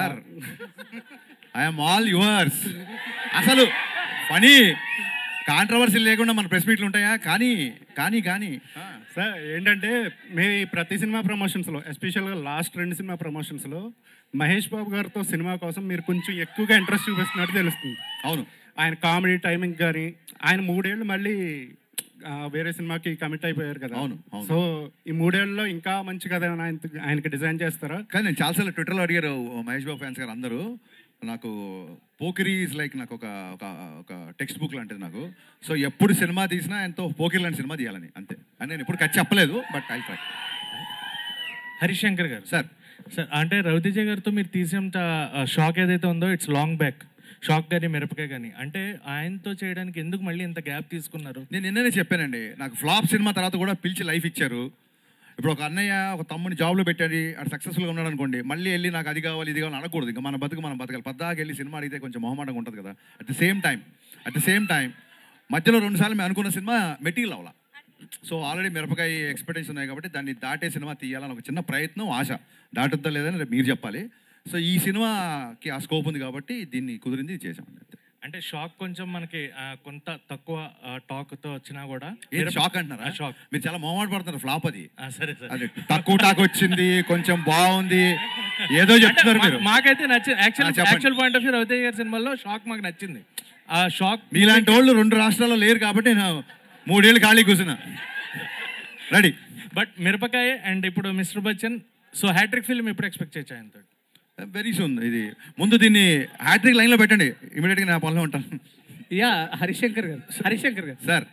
Sir I'm all yours. అసలు పని controversy లేకుండా మన ప్రెస్ మీట్లు ఉంటాయా? కానీ కానీ కానీ సార్ ఏంటంటే మేము ఈ ప్రతి సినిమా ప్రమోషన్స్లో, ఎస్పెషల్గా లాస్ట్ 2 సినిమా ప్రమోషన్స్లో మహేష్ బాబు గారితో సినిమా కోసం మీరు కొంచెం ఎక్కువగా ఇంట్రెస్ట్ చూపిస్తున్నట్టు తెలుస్తుంది. అవును, ఆయన కామెడీ టైమింగ్ కానీ, ఆయన 3 ఏళ్ళు మళ్ళీ వేరే సినిమాకి కమిట్ అయిపోయారు కదా. అవును. సో ఈ 3 ఏళ్ళలో ఇంకా మంచి కథ ఆయనకి డిజైన్ చేస్తారా? కానీ నేను చాలాసార్లు ట్విట్టర్లో అడిగారు మహేష్ బాబు ఫ్యాన్స్ గారు అందరూ. నాకు పోకిరి ఈజ్ లైక్ నాకు ఒక ఒక టెక్స్ట్ బుక్ లాంటిది నాకు. సో ఎప్పుడు సినిమా తీసినా ఎంతో పోకిరి లాంటి సినిమా తీయాలని, అంతే అని నేను ఎప్పుడు చెప్పలేదు. But I try. హరిశంకర్ గారు సార్ అంటే రవితేజ గారితో మీరు తీసేంత షాక్ ఏదైతే ఉందో ఇట్స్ లాంగ్ బ్యాక్. షాక్ కానీ మిరపకాయ కానీ అంటే ఆయనతో చేయడానికి ఎందుకు మళ్ళీ ఇంత గ్యాప్ తీసుకున్నారు? నేను నిన్ననే చెప్పానండి, నాకు ఫ్లాప్ సినిమా తర్వాత కూడా పిలిచి లైఫ్ ఇచ్చారు. ఇప్పుడు ఒక అన్నయ్య ఒక తమ్ముని జాబ్లో పెట్టాడు, అటు సక్సెస్ఫుల్గా ఉన్నాడు అనుకోండి, మళ్ళీ వెళ్ళి నాకు అది కావాలి ఇది కావాలి అనకూడదు. ఇంకా మన బతకాలి. పద్దాకి వెళ్ళి సినిమా అడిగితే కొంచెం మొహమాటంగా ఉంటుంది కదా. అట్ ద సేమ్ టైం మధ్యలో 2 సార్లు మేము అనుకున్న సినిమా మెటీరియల్ అవ్వాల. సో ఆల్రెడీ మిరపకాయ ఎక్స్పెక్టేషన్ ఉన్నాయి కాబట్టి దాన్ని దాటే సినిమా తీయాలని ఒక చిన్న ప్రయత్నం, ఆశ. దాటుద్దా లేదని రేపు మీరు చెప్పాలి. సో ఈ సినిమాకి ఆ స్కోప్ ఉంది కాబట్టి దీన్ని కుదిరింది చేసాం. అంటే షాక్ కొంచెం మనకి కొంత తక్కువ టాక్తో వచ్చినా కూడా షాక్ అంటున్నారా? షాక్ మీరు చాలా మొహమాట పడుతున్నారు. ఫ్లాప్ అది. సరే సరే, అది తక్కువ టాక్ వచ్చింది, కొంచెం బాగుంది, ఏదో చెప్తున్నారు మీరు. మాకైతే నచ్చింది. Actual point of view Raviteja గారి సినిమాలో షాక్ మాకు నచ్చింది. ఆ షాక్ మీలాంటి వాళ్ళు 2 రాష్ట్రాల్లో లేరు కాబట్టి నేను 3 ఏళ్ళు ఖాళీ కూర్చున్నా. రెడీ. బట్ మిరపకాయ అండ్ ఇప్పుడు mister Bachchan, so hat trick film ఎప్పుడు ఎక్స్పెక్ట్ చేయొచ్చు ఆయనతో? Very soon. ఇది ముందు దీన్ని హ్యాట్రిక్ లైన్లో పెట్టండి, ఇమీడియట్గా నా పనిలో ఉంటాను. హరిశంకర్ గారు సార్